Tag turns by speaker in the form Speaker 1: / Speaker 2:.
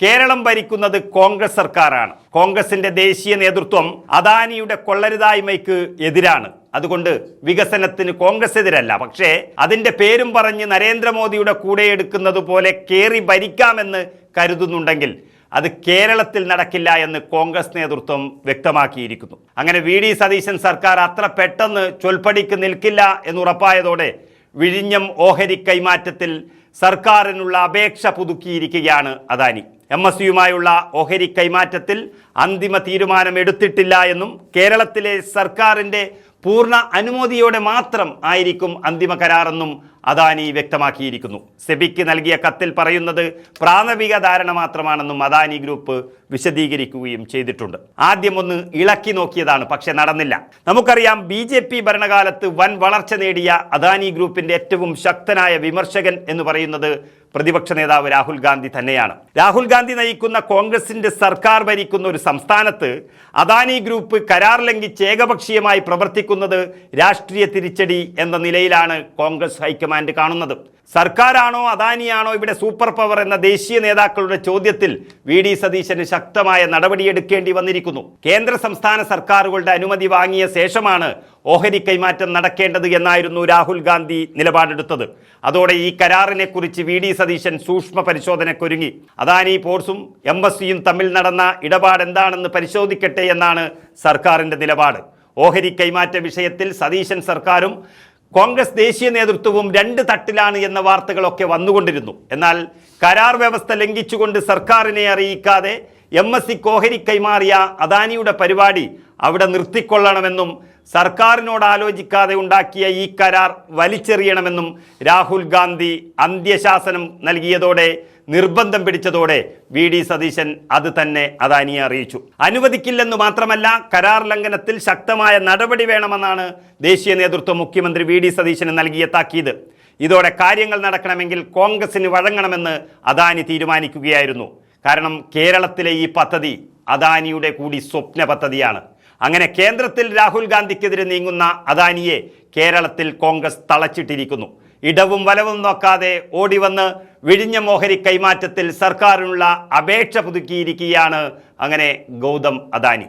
Speaker 1: കേരളം ഭരിക്കുന്നത് കോൺഗ്രസ് സർക്കാരാണ്. കോൺഗ്രസിന്റെ ദേശീയ നേതൃത്വം അദാനിയുടെ കൊള്ളരുതായ്മയ്ക്ക് എതിരാണ്. അതുകൊണ്ട് വികസനത്തിന് കോൺഗ്രസ് എതിരല്ല. പക്ഷേ അതിന്റെ പേരും പറഞ്ഞ് നരേന്ദ്രമോദിയുടെ കൂടെ എടുക്കുന്നത് പോലെ കേറി ഭരിക്കാമെന്ന് കരുതുന്നുണ്ടെങ്കിൽ അത് കേരളത്തിൽ നടക്കില്ല എന്ന് കോൺഗ്രസ് നേതൃത്വം വ്യക്തമാക്കിയിരിക്കുന്നു. അങ്ങനെ വി.ഡി. സതീശൻ സർക്കാർ അത്ര പെട്ടെന്ന് ചൊൽപ്പടിക്ക് നിൽക്കില്ല എന്നുറപ്പായതോടെ വിഴിഞ്ഞം ഓഹരി കൈമാറ്റത്തിൽ സർക്കാരിനുള്ള അപേക്ഷ പുതുക്കിയിരിക്കുകയാണ് അദാനി. MSUമായുള്ള ഓഹരി കൈമാറ്റത്തിൽ അന്തിമ തീരുമാനം എടുത്തിട്ടില്ല എന്നും കേരളത്തിലെ സർക്കാരിൻ്റെ പൂർണ്ണ അനുമതിയോടെ മാത്രം ആയിരിക്കും അന്തിമ കരാറെന്നും അദാനി വ്യക്തമാക്കിയിരിക്കുന്നു. സെബിക്ക് നൽകിയ കത്തിൽ പറയുന്നത് പ്രാഥമിക ധാരണ മാത്രമാണെന്നും അദാനി ഗ്രൂപ്പ് വിശദീകരിക്കുകയും ചെയ്തിട്ടുണ്ട്. ആദ്യം ഒന്ന് ഇളക്കി നോക്കിയതാണ്, പക്ഷെ നടന്നില്ല. നമുക്കറിയാം, BJP ഭരണകാലത്ത് വൻ വളർച്ച നേടിയ അദാനി ഗ്രൂപ്പിന്റെ ഏറ്റവും ശക്തനായ വിമർശകൻ എന്ന് പറയുന്നത് പ്രതിപക്ഷ നേതാവ് രാഹുൽ ഗാന്ധി തന്നെയാണ്. രാഹുൽ ഗാന്ധി നയിക്കുന്ന കോൺഗ്രസിന്റെ സർക്കാർ ഭരിക്കുന്ന ഒരു സംസ്ഥാനത്ത് അദാനി ഗ്രൂപ്പ് കരാർ ലംഘിച്ച് ഏകപക്ഷീയമായി പ്രവർത്തിക്കുന്നത് രാഷ്ട്രീയ തിരിച്ചടി എന്ന നിലയിലാണ് കോൺഗ്രസ് ഹൈക്കമാൻഡ് കാണുന്നത്. സർക്കാരാണോ അദാനിയാണോ ഇവിടെ സൂപ്പർ പവർ എന്ന ദേശീയ നേതാക്കളുടെ ചോദ്യത്തിൽ വി.ഡി. സതീശന് ശക്തമായ നടപടിയെടുക്കേണ്ടി വന്നിരിക്കുന്നു. കേന്ദ്ര സംസ്ഥാന സർക്കാരുകളുടെ അനുമതി വാങ്ങിയ ശേഷമാണ് ഓഹരി കൈമാറ്റം നടക്കേണ്ടത് എന്നായിരുന്നു രാഹുൽ ഗാന്ധി നിലപാടെടുത്തത്. അതോടെ ഈ കരാറിനെ കുറിച്ച് വി.ഡി. സതീശൻ സൂക്ഷ്മ പരിശോധനയ്ക്കൊരുങ്ങി. അദാനി പോർട്സും MSUയും തമ്മിൽ നടന്ന ഇടപാട് എന്താണെന്ന് പരിശോധിക്കട്ടെ എന്നാണ് സർക്കാരിന്റെ നിലപാട്. ഓഹരി കൈമാറ്റ വിഷയത്തിൽ സതീശൻ സർക്കാരും കോൺഗ്രസ് ദേശീയ നേതൃത്വവും രണ്ട് തട്ടിലാണ് എന്ന വാർത്തകളൊക്കെ വന്നുകൊണ്ടിരുന്നു. എന്നാൽ കരാർ വ്യവസ്ഥ ലംഘിച്ചുകൊണ്ട് സർക്കാരിനെ അറിയിക്കാതെ MSCക്ക് ഓഹരി കൈമാറിയ അദാനിയുടെ പരിപാടി അവിടെ നിർത്തിക്കൊള്ളണമെന്നും സർക്കാരിനോട് ആലോചിക്കാതെ ഉണ്ടാക്കിയ ഈ കരാർ വലിച്ചെറിയണമെന്നും രാഹുൽ ഗാന്ധി അന്ത്യശാസനം നൽകിയതോടെ, നിർബന്ധം പിടിച്ചതോടെ വി.ഡി. സതീശൻ അത് തന്നെ അദാനിയെ അറിയിച്ചു. അനുവദിക്കില്ലെന്ന് മാത്രമല്ല, കരാർ ലംഘനത്തിൽ ശക്തമായ നടപടി വേണമെന്നാണ് ദേശീയ നേതൃത്വം മുഖ്യമന്ത്രി വി.ഡി. സതീശന് നൽകിയ താക്കീത്. ഇതോടെ കാര്യങ്ങൾ നടക്കണമെങ്കിൽ കോൺഗ്രസിന് വഴങ്ങണമെന്ന് അദാനി തീരുമാനിക്കുകയായിരുന്നു. കാരണം കേരളത്തിലെ ഈ പദ്ധതി അദാനിയുടെ കൂടി സ്വപ്ന പദ്ധതിയാണ്. അങ്ങനെ കേന്ദ്രത്തിൽ രാഹുൽ ഗാന്ധിക്കെതിരെ നീങ്ങുന്ന അദാനിയെ കേരളത്തിൽ കോൺഗ്രസ് തളച്ചിട്ടിരിക്കുന്നു. ഇടവും വലവും നോക്കാതെ ഓടിവന്ന് വിഴിഞ്ഞം ഓഹരി കൈമാറ്റത്തിൽ സർക്കാരിനുള്ള അപേക്ഷ പുതുക്കിയിരിക്കുകയാണ് അങ്ങനെ ഗൗതം അദാനി.